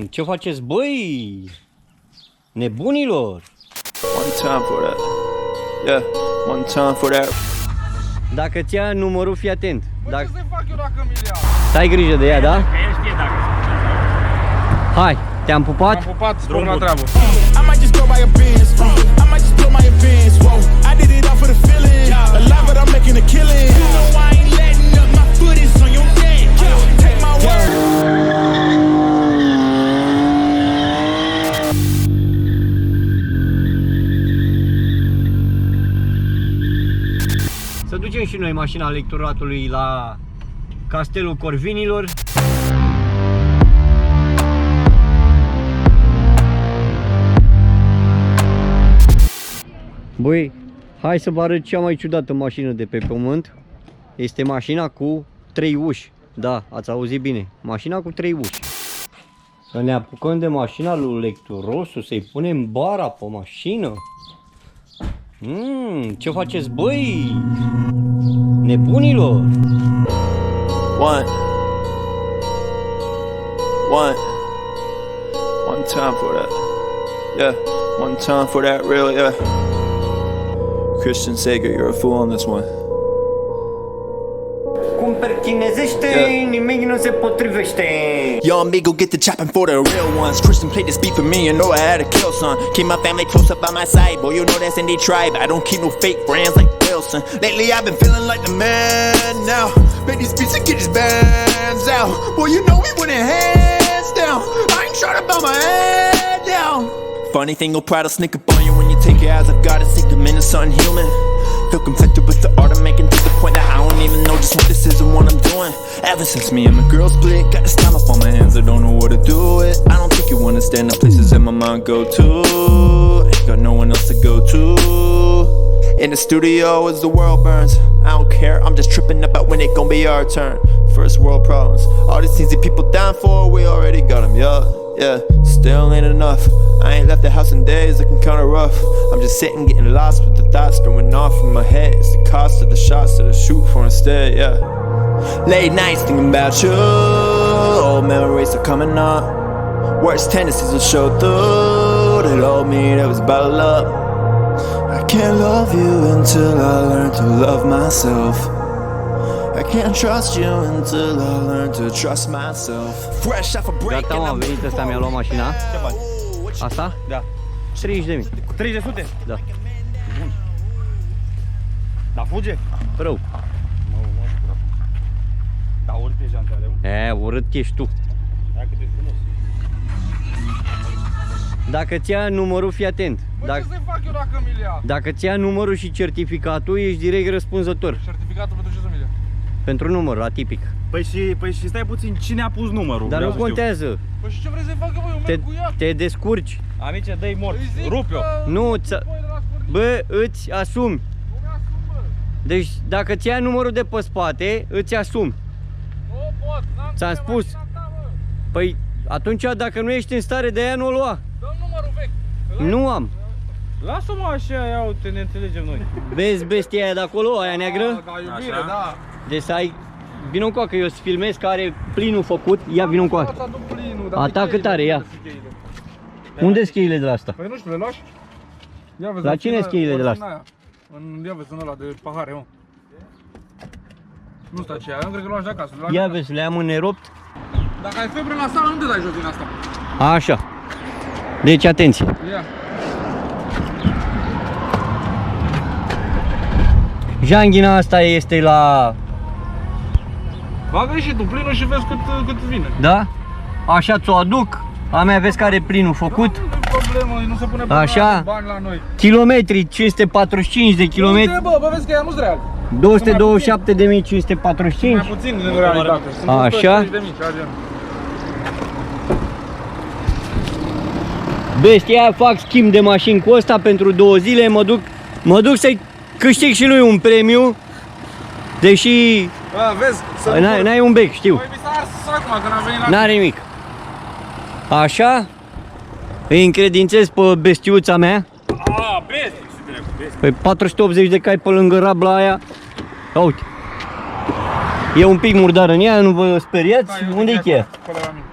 Ce faceți, băi? Nebunilor! One time for that. Yeah, one time for that. Dacă ți ia numărul, fii atent. Ce să fac eu dacă mi-l iau? Să ai grijă de ea, da? Că el știe dacă Hai, te-am pupat? Am pupat, spun la treabă. I might just go by a Benz. I might just blow my advance. Whoa, I did it all for the feeling. Alive, but I'm making a killing. You know I ain't letting up. My foot is on your neck. Take my word. Să ducem și noi mașina electoratului la Castelul Corvinilor. Băi, hai să vă arăt cea mai ciudată mașină de pe pământ. Este mașina cu 3 uși. Da, ați auzit bine. Mașina cu 3 uși. Să ne apucăm de mașina lui Lecturosu, să-i punem bara pe mașină. Ce faceți, băi? Nebunilor! One. One time for that. Yeah, one time for that, really, yeah. Christian Sager, you're a fool on this one. Cum perchinezește, nimic nu se potrivește. Young me, go get the chopping for the real ones. Christian played this beat for me, you know I had to kill son. Keep my family close up by my side, boy, you know that's in the tribe. I don't keep no fake friends like Wilson. Lately I've been feeling like the man now. Make these beats and get these bands out. Boy, you know we went hands down. I ain't trying to bow my head down. Funny thing, will probably sneak up on you when you take your eyes. I've gotta sink them into something human. Feel conflicted with the art I'm making to the point that I don't even know just what this is and what I'm doing. Ever since me and my girl split, got this time up on my hands, I don't know what to do with. I don't think you understand the places in my mind go to. Ain't got no one else to go to. In the studio as the world burns, I don't care, I'm just tripping about when it gon' be our turn. First world problems, all these things that people down for, we already got them, yeah, still ain't enough. I ain't left the house in days, looking kinda rough. I'm just sitting, getting lost with the thoughts throwing off in my head. It's the cost of the shots that I shoot for instead, yeah. Late nights thinking about you, old memories are coming up. Worst tendencies will show through, that old me that was bottled up. I can't love you until I learn to love myself. I can't trust you until I learn to trust myself. Fresh off a break. Gata, m-a venit ăsta, mi-a luat mașina. Ce bani? Asta? Da. 30.000. 300? Da. Da, fuge? Rău. Da, urât e jantare. Urât ești tu. Dacă te frumos. Dacă ți ia numărul, fii atent. Ce să fac eu dacă mi-l iau? Dacă ți ia numărul și certificatul, ești direct răspunzător. Certificatul pentru ce să mi-l iau? Pentru număr, atipic. Păi și stai puțin, cine a pus numărul? Dar Vreau nu să știu. contează. Păi și ce vrei să fac eu, eu merg cu ea? Te descurci. Amice, dă-i mort, Îi zic rupe-o. că- Nu, voi de la Scordici. bă, îți asumi. Nu mi-asum, bă. Deci, dacă ți ia numărul de pe spate, îți asumi. Nu pot, n-am Ți-am ce spus. mașina ta, bă. Păi, atunci, dacă nu ești în stare de ea, nu o lua. Dă-mi numărul vechi. Îl ai? Nu am. Lasă-mă așa, ia uite, ne înțelegem noi. Vezi bestia aia de acolo, aia neagră? Da, iubire, Așa? da. Deci să ai... Vino încoacă, eu îți filmez că are plinul făcut. Ia, vino încoacă. Asta duc plinul, dar A de ta cheile, cât are, ia. unde sunt cheile? Unde-s cheile de la asta? Păi nu știu, le lași? Ia vezi, La în cine-s fina- cheile de la în asta? aia. Ia vezi în ăla de pahare, mă. Nu stai ce ai, eu cred că le lași de acasă. le lași de Ia acasă. vezi, le am îneropt. Dacă ai febră la sală, nu te dai jos din asta. Așa. Deci, atenție. Ia. Janghina asta este la... Bagă și tu plinul și vezi cât vine. Da? Așa ți-o aduc. A mea vezi că are plinul făcut. Nu e problemă, nu se pune Așa. bani la noi. Kilometri, 545 de kilometri. Uite, bă, vezi că ea nu-s real. 227.545. Mai puțin din realitate. Sunt Așa. 130.000, ceva genul. Bestia aia, fac schimb de mașini cu ăsta pentru 2 zile. Mă duc să-i câștig și lui un premiu. Deși Bă, vezi, să nu n-ai un bec, știu. Păi mi s-a ars acum când am venit la... N-are nimic. Așa. Îi încredințez pe bestiuța mea. A, bestie, ce bine cu bestie. Păi 480 de cai pe lângă rabla aia. Ia uite. E un pic murdar în ea, nu vă speriați? Da, eu Unde-i zic cheia? acolo la mine.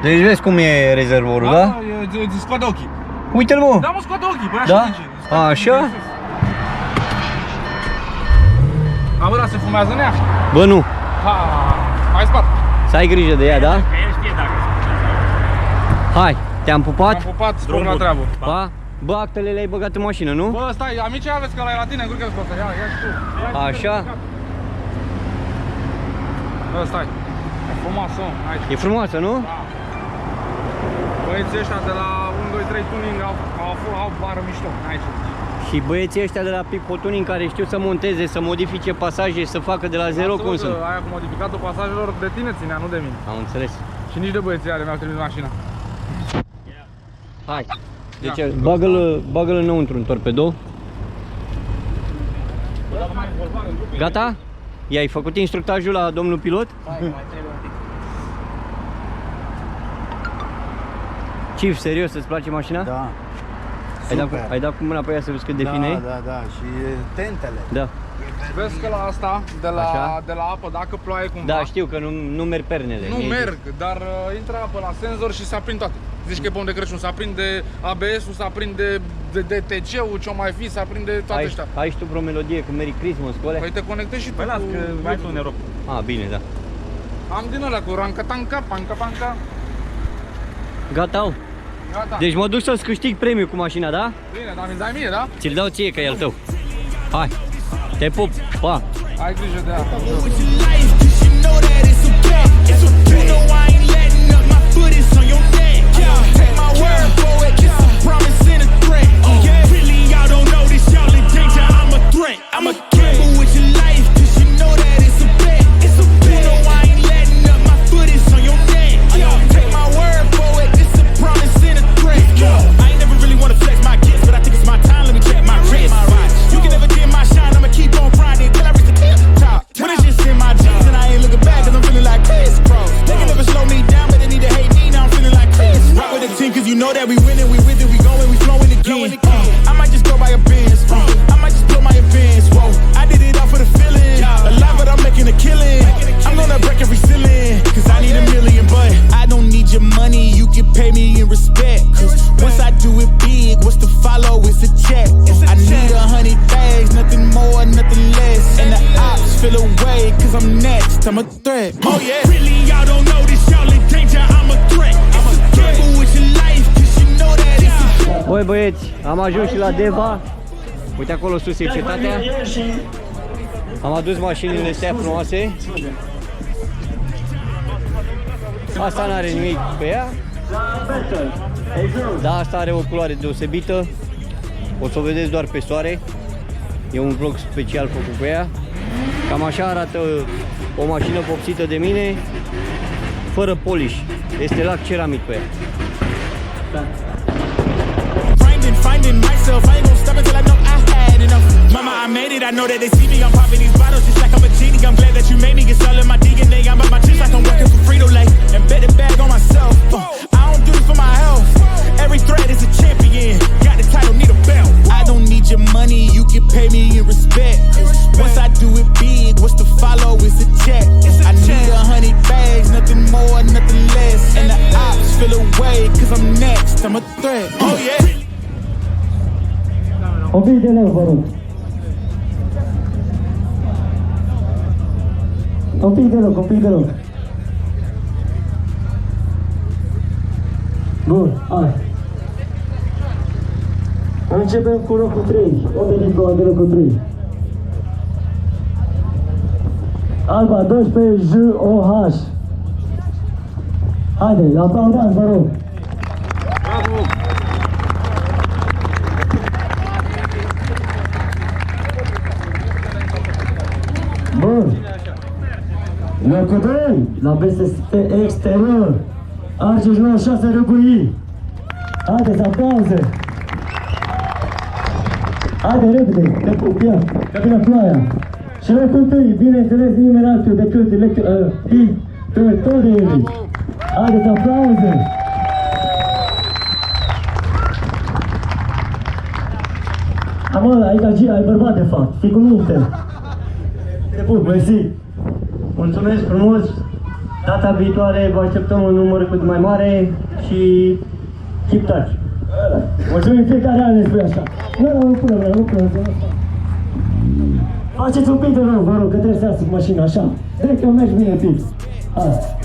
Deci vezi cum e rezervorul, da? Îți scoate ochii. Uite-l, mă! Da, mă, scoate ochii, păi Da? așa zice. Scoate Așa? ochii de sus. Am văzut, se fumează în ea. Bă, nu. Ha, mai spart. Să ai grijă de ea, da? Că el știe dacă Hai, te-am pupat. Am pupat, spun la treabă. Pa. Bă, actele le-ai băgat în mașină, nu? Bă, stai, amici, aveți că ăla e la tine, încurcă-l scoate. Ia și tu. Ia și tu. Așa? Bă, stai. E frumoasă, mă, aici. E frumoasă, nu? Băieții ăștia de la 1, 2, 3 tuning au bară mișto, aici. Și băieții ăștia de la Pico Tuning care știu să monteze, să modifice pasaje, să facă de la zero, cum sunt? Aia cu modificatul pasajelor de tine ținea, nu de mine. Am înțeles. Și nici de băieții ale mi-au trimis mașina. Hai. Deci bagă-l înăuntru în torpedo. Gata? I-ai făcut instructajul la domnul pilot? Chief, serios, îți place mașina? Da. Ai dat cu mâna pe ea să vezi cât de Da, fină e? da. Și tentele. Da. Vezi că la asta, Așa? de la apă, dacă ploaie cumva, Da, știu că nu merg pernele. nu mie merg, dar intră apă la senzor și se aprind toate. Zici că e pom de Crăciun, se aprinde ABS-ul, se aprinde DTC-ul, ce-o mai fi, se aprinde toate ăștia. Ai și tu vreo melodie cu Merry Christmas cu alea? Păi te conectezi și tu Păi las cu... că mai tu noroc. Ah, bine, da. Am din ăla cu ranca-tanca, panca-panca. Gata. Gata. Deci mă duc să-ți câștig premiul cu mașina, da? Bine, dar mi dai mie, da? Ți-l dau ție că e al tău. Hai. Te pup. Pa. Ai grijă de ea. With your life, 'cause you know that it's a bet. You know I ain't letting up, my foot is on your neck. Take my word for it, it's a promise and a threat. Really, y'all don't know this, y'all in danger, I'm a threat. I'm a gamble with your life, 'cause you know that it's a bet. You know I ain't letting up, my foot is on your neck. Take my word for it, it's a promise and a threat. I ain't never really wanna flex my gifts, but I think it's my time, let me check my wrist. You can never dim my shine, I'ma keep on grinding till I reach the top. When it's just in my jeans and I ain't looking back, 'cause I'm feeling like Chris Cross. They can never slow me down, but they need to hate me, now I'm feeling like Chris. Rock with the team, 'cause you know that we winning, we with it, we going, we flowing again. I might just go buy a Benz, I might just blow my advance, whoa. I did it all for the feeling, alive but I'm making a killing. I'm gonna break every ceiling, 'cause I need a million, but I don't need your money, you can pay me in respect. 'Cause once I do it big, what's to follow is a check. I need 100 bags, nothing more, nothing less. And the ops feel away, 'cause I'm next, I'm a threat. Oh yeah. Really, y'all don't know this, y'all in danger, I'm a threat. I'm a gamble with your life, 'cause you know that it's a Băi băieți, am ajuns și la Deva. Uite acolo sus e cetatea. Am adus mașinile astea frumoase. Asta n-are nimic pe ea. Da, asta are o culoare deosebită. O să o vedeți doar pe soare. E un vlog special făcut cu ea. Cam așa arată o mașină vopsită de mine, fără polish. Este lac ceramic pe ea. finding myself. I ain't gon' stop until I know I had enough. Mama, I made it. I know that they see me. I'm popping these bottles just like I'm a genie. I'm glad that you made me. It's all in my DNA. I'm about my chips like I'm working for Frito-Lay. And bet the bag on myself. I don't do this for my health. Every threat is a champion. Got the title, need a belt. I don't need your money. You can pay me in respect. Once I do it big, what's to follow is a check. I need 100 bags, nothing more, nothing less. And the ops feel away, 'cause I'm next. I'm a threat. Oh yeah. Un pic de leu, vă rog. Un pic de loc, un pic de loc. Bun, hai. Începem cu locul 3. Unde din de locul 3? Alba 12, J-O-H. Haide, aplaudați, vă rog. Bun. Locul 2, la BSP exterior, Argeș 96 Râbâi. Haideți, aplauze. Haide, repede, te pup, ia, că vine ploaia. Și locul 3, bineînțeles, nimeni altul decât Victorii. Haideți, aplauze. Amă, ai bărbat de fapt, fii cu minte. Te pup, mersi. Mulțumesc frumos. Data viitoare vă așteptăm un număr cât mai mare și keep touch. Mulțumim fiecare an, ne spui așa. Nu punem. Faceți un pic de rău, vă rog, că trebuie să iasă mașina, așa. Direct că mergi bine, pips. Hai.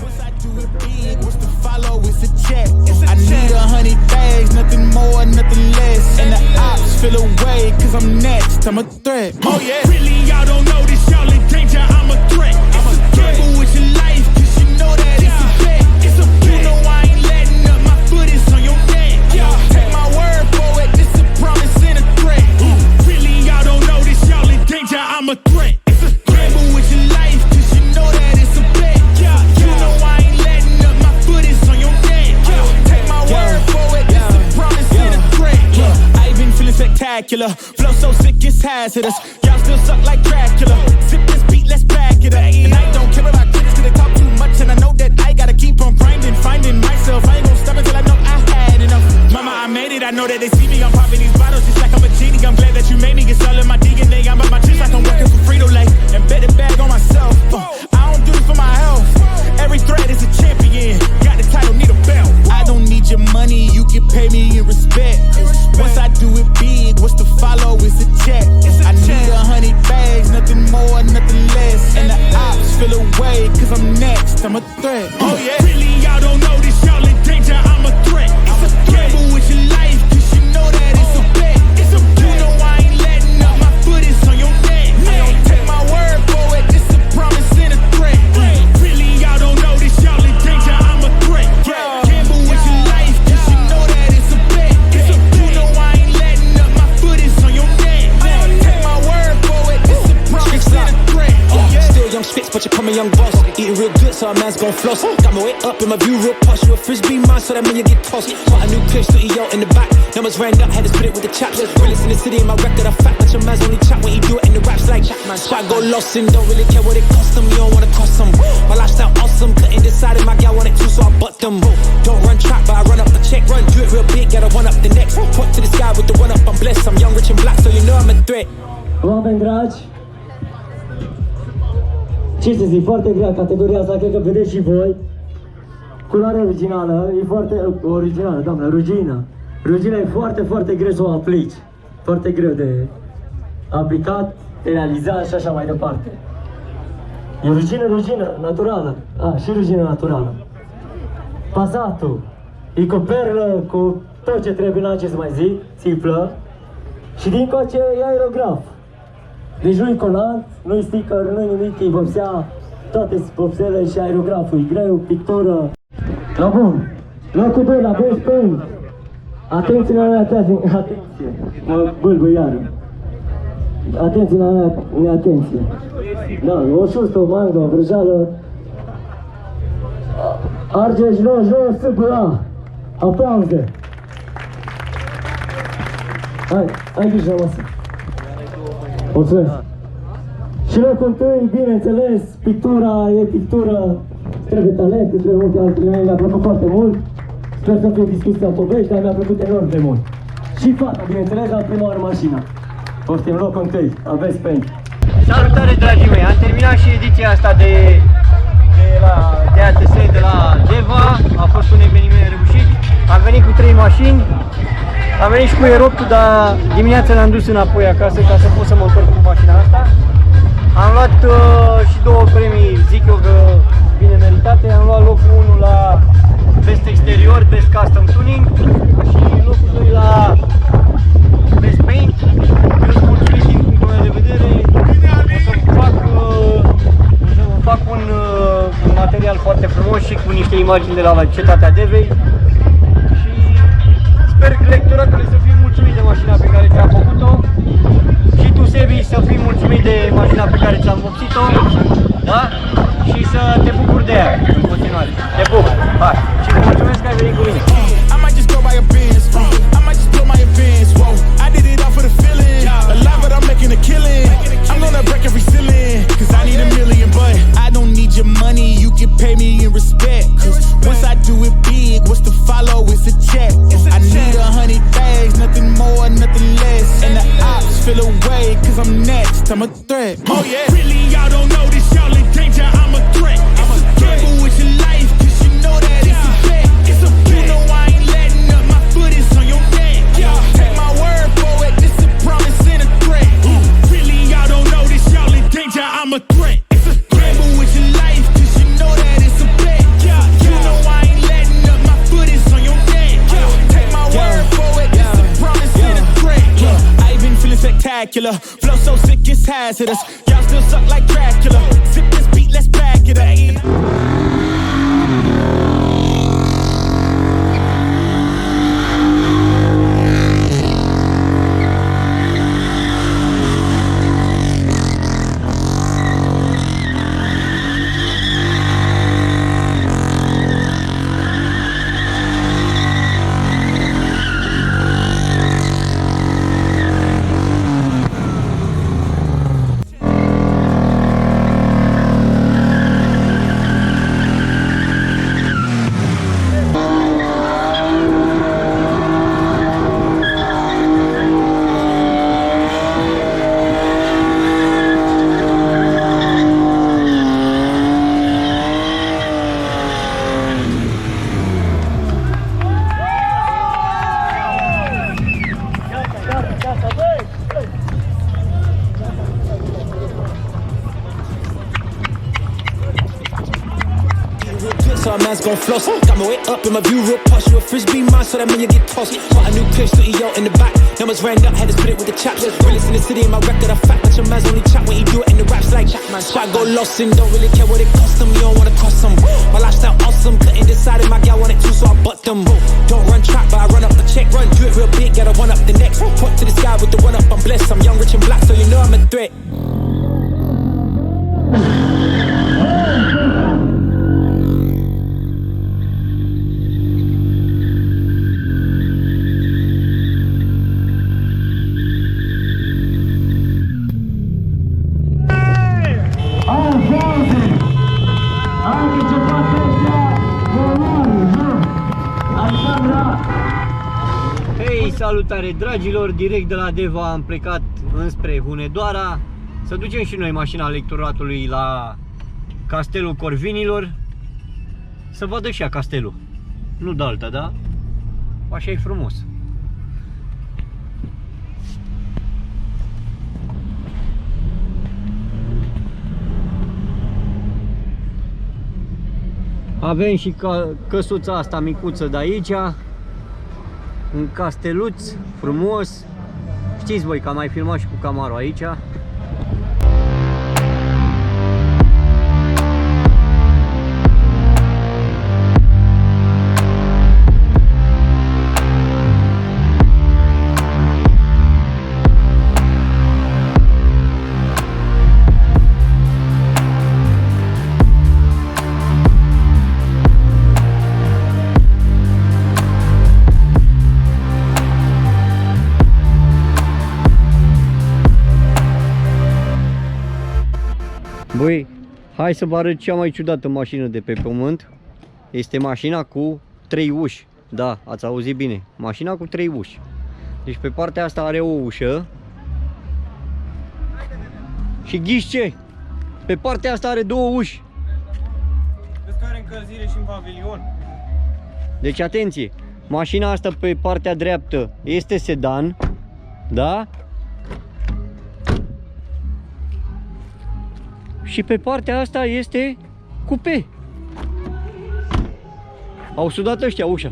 I need 100 bags, nothing more, nothing less. And the ops feel away, cause I'm next, I'm a threat. Oh yeah. Really, y'all don't know this, y'all in danger, I'm a threat. I'm a gamble with your life, cause you know that it's a bet. It's a bet. You know I ain't letting up, my foot is on your neck. Take my word for it, this a promise and a threat. Really, y'all don't know this, y'all in danger, I'm a threat. It's a gamble with your life, cause you know that it's a bet. You know I ain't letting up, my foot is on your neck. Take my word for it, this a promise and a threat. I've been feeling spectacular, flow so sick it's hazardous. Y'all still suck like Dracula. Sip this beat, let's back it up. And I don't care about critics, cause they talk too much, and I know that I gotta keep on grinding, finding myself. I ain't gon' stop until I know I had enough. Mama, I made it, I know that they see me, I'm popping these bottles just like I'm a genie. I'm glad that you made me get all in my DNA. I'm up my chips like I'm working for Frito-Lay, and bet it bag on myself. I don't do this for my health. Every threat is a champion. Got the title, need a belt. I don't need your money, you can pay me in respect. Once I do it big, what's the follow? It's a check. I need 100 bags, nothing more, nothing less. And the ops feel away, cause I'm next, I'm a threat. Oh yeah. Really, y'all don't know this, y'all in danger, I'm a threat. It's a gamble with your life, cause you know that it's a bet. It's a bet. You know I ain't letting up, my foot is on your neck. I don't take my word for it, this a promise and a threat. Really, y'all don't know this, y'all in danger, I'm a threat. Gamble with your life, cause you know that it's a bet. It's a bet. You know I ain't letting up, my foot is on your neck. I don't take my word for it, this a promise and a threat. Still young spits, but you call me young boss. Eating real good, so a man's gon' floss. Got my weight up in my view real posh. You a frisbee man, so that mean you get tossed. Got a new clip, studio in the back. Numbers ran up, had to split it with the chaps. Realest in the city, in my record, I fact. But your man's only chat when he do it in the raps like Spot go lost and don't really care what it cost them. You don't wanna cost them. My lifestyle awesome, couldn't decide if my gal want it too, so I butt them. Don't run track, but I run up the check. Run, do it real big, gotta one up the next. Point to the sky with the one up, I'm blessed. I'm young, rich and black, so you know I'm a threat. Oameni dragi, ce să zic, foarte grea categoria asta, cred că vedeți și voi. Culoarea originală, e foarte originală, doamne, rugină. Rugina e foarte, foarte greu să o aplici. Foarte greu de aplicat, de realizat și așa mai departe. E rugină naturală. Și rugină naturală. Pasatul. E cu perlă, cu tot ce trebuie, n-am ce să mai zic, țiplă. Și din coace e aerograf. Deci nu-i colant, nu-i sticker, nu-i nimic, e vopsea, toate vopsele și aerograful, e greu, pictură. La bun, locul 2 la best paint. Atenție la mea, atenție, mă bâlbă iară. Atenție la mea, neatenție. Da, o șustă, o mangă, o vrăjeală. Argeș, jos, SBA. Aplauze. Hai grijă la masă. Mulțumesc. Și locul întâi, bineînțeles, pictura e pictură, trebuie talent, trebuie multe altele, mi-a plăcut foarte mult. Sper să fie discuția povești, dar mi-a plăcut enorm de mult. Și fata, bineînțeles, la prima oară mașina. Poftim, locul întâi, aveți paint. Salutare, dragii mei! Am terminat și ediția asta de ATS de la Deva. A fost un eveniment reușit. Am venit cu 3 mașini. Am venit și cu Aeroptul, dar dimineața l-am dus înapoi acasă ca să pot să mă întorc cu mașina asta. Am luat și 2 premii, zic eu că bine meritate. Am luat locul 1 la Best Exterior, Best Custom Tuning și locul 2 la Best Paint. Eu sunt mulțumit din punctul meu de vedere. O să fac un material foarte frumos și cu niște imagini de la cetatea Devei. Sper că lectoratului să fii mulțumit de mașina pe care ți-am făcut-o și tu, Sebi, să fii mulțumit de mașina pe care ți-am vopsit-o, da? Și să te bucuri de ea în continuare. Te pup! Hai! Și îți mulțumesc că ai venit cu mine! I might just go buy a Benz, I might just blow my advance, whoa. I did it all for the feeling, alive but I'm making a killing. I'm gonna break every ceiling, cause I need $1 million, but I don't need your money, you can pay me in respect. Cause once I do it big, what's the follow? It's a check. I need 100 bags, nothing more, nothing less. And the ops feel away, cause I'm next, I'm a threat. Oh yeah. Really, y'all don't know this, y'all in danger, I'm a threat. I'm a gamble with your spectacular. Flow so sick, it's hazardous. Y'all still suck like Dracula. Sip this beat, let's back it up. So a man's gon' floss. Got my way up in my view real posh. You a frisbee man, so that mean you get tossed. Bought a new clip, studio in the back. Numbers ran up, had to split it with the chaps. Realest in the city, in my record a fact. But your man's only chat when he do it in the raps like Chapman. So I go lost and don't really care what it cost them. You don't wanna cost them. My lifestyle awesome, couldn't decide if my gal want it too, so I butt them. Don't run track, but I run up a check. Run, do it real big, gotta one up the next. Point to the sky with the one up, I'm blessed. I'm young, rich and black, so you know I'm a threat. Hei, salutare dragilor, direct de la Deva am plecat înspre Hunedoara. Să ducem și noi mașina electoratului la Castelul Corvinilor. Să vadă și ea castelul. Nu de alta, da? Așa e frumos. Avem și căsuța asta micuță de aici. Un casteluț frumos. Știți voi că am mai filmat și cu Camaro aici. Băi, hai să vă arăt cea mai ciudată mașină de pe pământ. Este mașina cu 3 uși. Da, ați auzit bine. Mașina cu 3 uși. Deci pe partea asta are o ușă. Și ghiși ce? Pe partea asta are 2 uși. Vezi că are încălzire și în pavilion. Deci atenție. Mașina asta pe partea dreaptă este sedan. Da? Și pe partea asta este cupe. Au sudat ăștia ușa.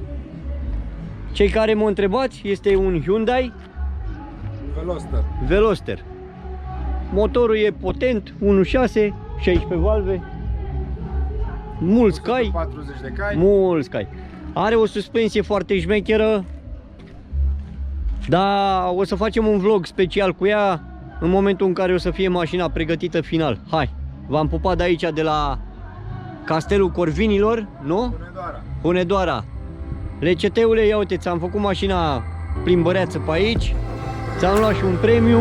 Cei care mă întrebați, este un Hyundai Veloster. Motorul e potent, 1.6, 16 valve. Mulți cai. 40 de cai. Mulți cai. Are o suspensie foarte șmecheră. Da, o să facem un vlog special cu ea în momentul în care o să fie mașina pregătită final. Hai, v-am pupat de aici, de la Castelul Corvinilor, nu? Hunedoara. LCT-ule, ia uite, ți-am făcut mașina plimbăreață pe aici. Ți-am luat și un premiu.